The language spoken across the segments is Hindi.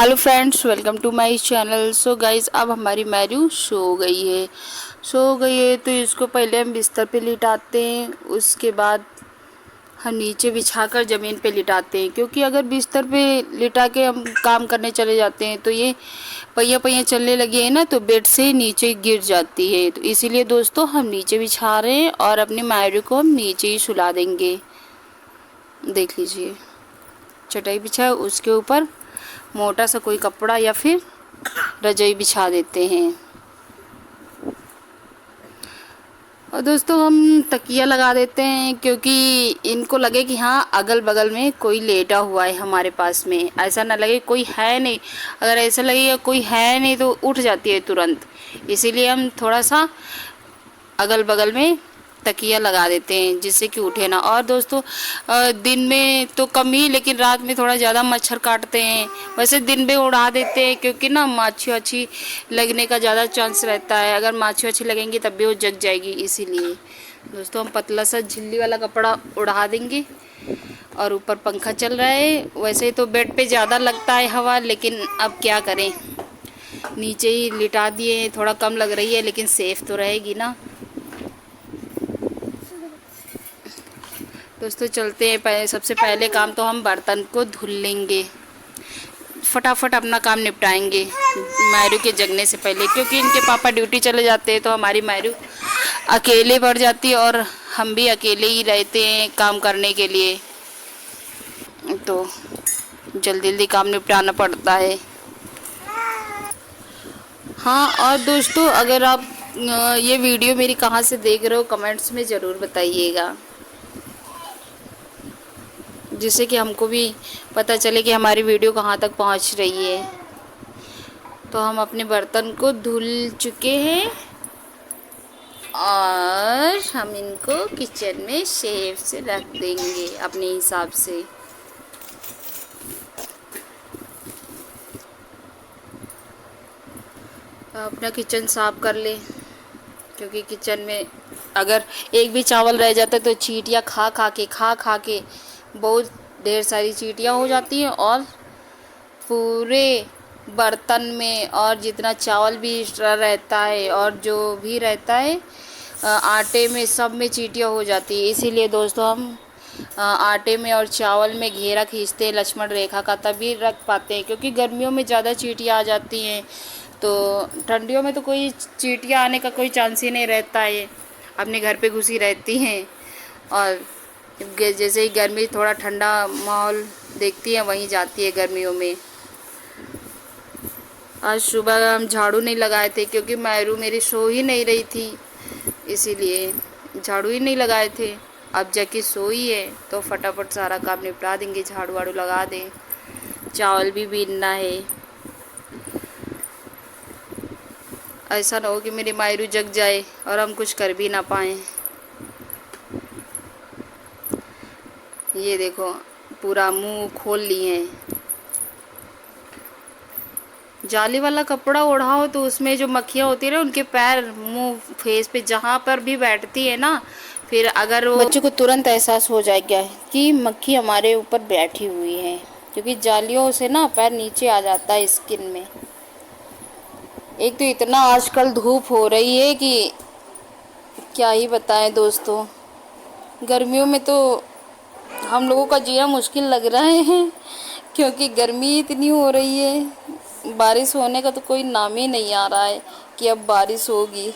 Hello friends, welcome to my channel. So guys, अब हमारी मैरू सो गई है तो इसको पहले हम बिस्तर पे लिटाते हैं। उसके बाद हम नीचे बिछाकर ज़मीन पे लिटाते हैं, क्योंकि अगर बिस्तर पे लिटा के हम काम करने चले जाते हैं तो ये पहिया पहिया चलने लगी है ना, तो बेड से नीचे गिर जाती है। तो इसीलिए दोस्तों हम नीचे बिछा रहे हैं और अपनी मैरू को हम नीचे ही सुला देंगे। देख लीजिए, चटाई बिछा, उसके ऊपर मोटा सा कोई कपड़ा या फिर रजाई बिछा देते हैं। और दोस्तों हम तकिया लगा देते हैं, क्योंकि इनको लगे कि हाँ अगल बगल में कोई लेटा हुआ है हमारे पास में, ऐसा ना लगे कोई है नहीं। अगर ऐसा लगेगा कोई है नहीं तो उठ जाती है तुरंत। इसीलिए हम थोड़ा सा अगल बगल में तकिया लगा देते हैं, जिससे कि उठे ना। और दोस्तों दिन में तो कम ही, लेकिन रात में थोड़ा ज़्यादा मच्छर काटते हैं। वैसे दिन में उड़ा देते हैं, क्योंकि ना माछी वाछी लगने का ज़्यादा चांस रहता है। अगर माछी वाछी लगेंगी तब भी वो जग जाएगी। इसीलिए दोस्तों हम पतला सा झिल्ली वाला कपड़ा उड़ा देंगे। और ऊपर पंखा चल रहा है। वैसे तो बेड पे ज़्यादा लगता है हवा, लेकिन अब क्या करें, नीचे ही लिटा दिए। थोड़ा कम लग रही है, लेकिन सेफ तो रहेगी ना। दोस्तों चलते हैं। सबसे पहले काम तो हम बर्तन को धुल लेंगे, फटाफट अपना काम निपटाएंगे मैरू के जगने से पहले, क्योंकि इनके पापा ड्यूटी चले जाते हैं तो हमारी मैरू अकेले पड़ जाती है और हम भी अकेले ही रहते हैं काम करने के लिए। तो जल्दी जल्दी काम निपटाना पड़ता है। हाँ, और दोस्तों अगर आप ये वीडियो मेरी कहाँ से देख रहे हो कमेंट्स में ज़रूर बताइएगा, जिससे कि हमको भी पता चले कि हमारी वीडियो कहाँ तक पहुँच रही है। तो हम अपने बर्तन को धुल चुके हैं और हम इनको किचन में शेफ से रख देंगे अपने हिसाब से। अपना किचन साफ कर ले, क्योंकि किचन में अगर एक भी चावल रह जाता है तो चींटियाँ खा खा के बहुत ढेर सारी चींटियाँ हो जाती हैं, और पूरे बर्तन में और जितना चावल भी एक्स्ट्रा रहता है और जो भी रहता है आटे में, सब में चींटियाँ हो जाती है। इसीलिए दोस्तों हम आटे में और चावल में घेरा खींचते हैं लक्ष्मण रेखा का, तभी रख पाते हैं। क्योंकि गर्मियों में ज़्यादा चींटियाँ आ जाती हैं, तो ठंडियों में तो कोई चींटियाँ आने का कोई चांस ही नहीं रहता है, अपने घर पे घुसी रहती हैं। और जैसे ही गर्मी थोड़ा ठंडा माहौल देखती है वहीं जाती है गर्मियों में। आज सुबह हम झाड़ू नहीं लगाए थे, क्योंकि मैरू मेरी सो ही नहीं रही थी, इसीलिए झाड़ू ही नहीं लगाए थे। अब जाके सोई है तो फटाफट सारा काम निपटा देंगे, झाड़ू वाड़ू लगा दें। चावल भी बीनना है, ऐसा ना हो कि मेरी मैरू जग जाए और हम कुछ कर भी ना पाएँ। ये देखो पूरा मुंह खोल लिए हैं। जाली वाला कपड़ा ओढ़ाओ तो उसमें जो मक्खियाँ होती है ना, उनके पैर, मुंह, फेस पे जहाँ पर भी बैठती है ना, फिर अगर वो बच्चों को तुरंत एहसास हो जाएगा कि मक्खी हमारे ऊपर बैठी हुई है, क्योंकि जालियों से ना पैर नीचे आ जाता है स्किन में। एक तो इतना आजकल धूप हो रही है कि क्या ही बताएं दोस्तों। गर्मियों में तो हम लोगों का जीना मुश्किल लग रहा है, क्योंकि गर्मी इतनी हो रही है। बारिश होने का तो कोई नाम ही नहीं आ रहा है कि अब बारिश होगी।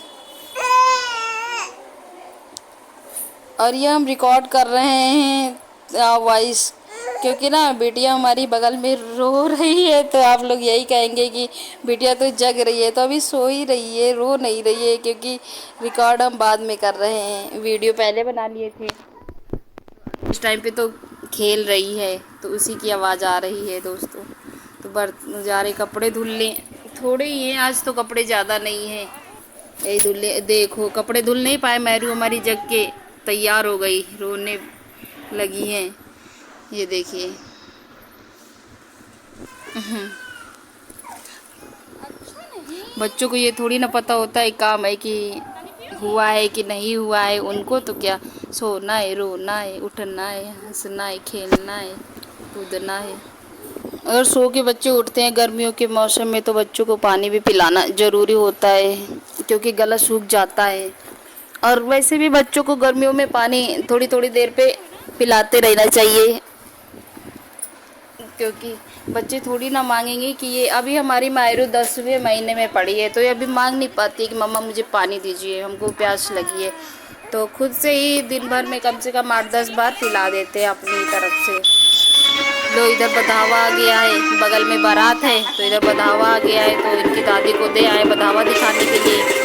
और ये हम रिकॉर्ड कर रहे हैं वॉइस, क्योंकि ना बिटिया हमारी बगल में रो रही है, तो आप लोग यही कहेंगे कि बिटिया तो जग रही है, तो अभी सो ही रही है, रो नहीं रही है। क्योंकि रिकॉर्ड हम बाद में कर रहे हैं, वीडियो पहले बना लिए थे। इस टाइम पे तो खेल रही है, तो उसी की आवाज़ आ रही है दोस्तों। तो जा रहे कपड़े धुल लें, थोड़े ही हैं आज तो, कपड़े ज़्यादा नहीं हैं। यही धुल ले। देखो कपड़े धुल नहीं पाए, मैरू हमारी जग के तैयार हो गई, रोने लगी हैं। ये देखिए। बच्चों को ये थोड़ी ना पता होता है काम है कि हुआ है कि नहीं हुआ है। उनको तो क्या सोना है, रोना है, उठना है, हंसना है, खेलना है, कूदना है। अगर सो के बच्चे उठते हैं गर्मियों के मौसम में तो बच्चों को पानी भी पिलाना ज़रूरी होता है, क्योंकि गला सूख जाता है। और वैसे भी बच्चों को गर्मियों में पानी थोड़ी थोड़ी देर पे पिलाते रहना चाहिए, क्योंकि बच्चे थोड़ी ना मांगेंगे कि ये अभी हमारी मायरू 10वें महीने में पड़ी है तो ये अभी मांग नहीं पाती है कि मम्मा मुझे पानी दीजिए, हमको प्यास लगी है। तो खुद से ही दिन भर में कम से कम 8-10 बार पिला देते हैं अपनी तरफ से। लो इधर बधावा आ गया है, बगल में बारात है तो इधर बधावा आ गया है, तो इनकी दादी को दे आए बधावा दिखाने के लिए।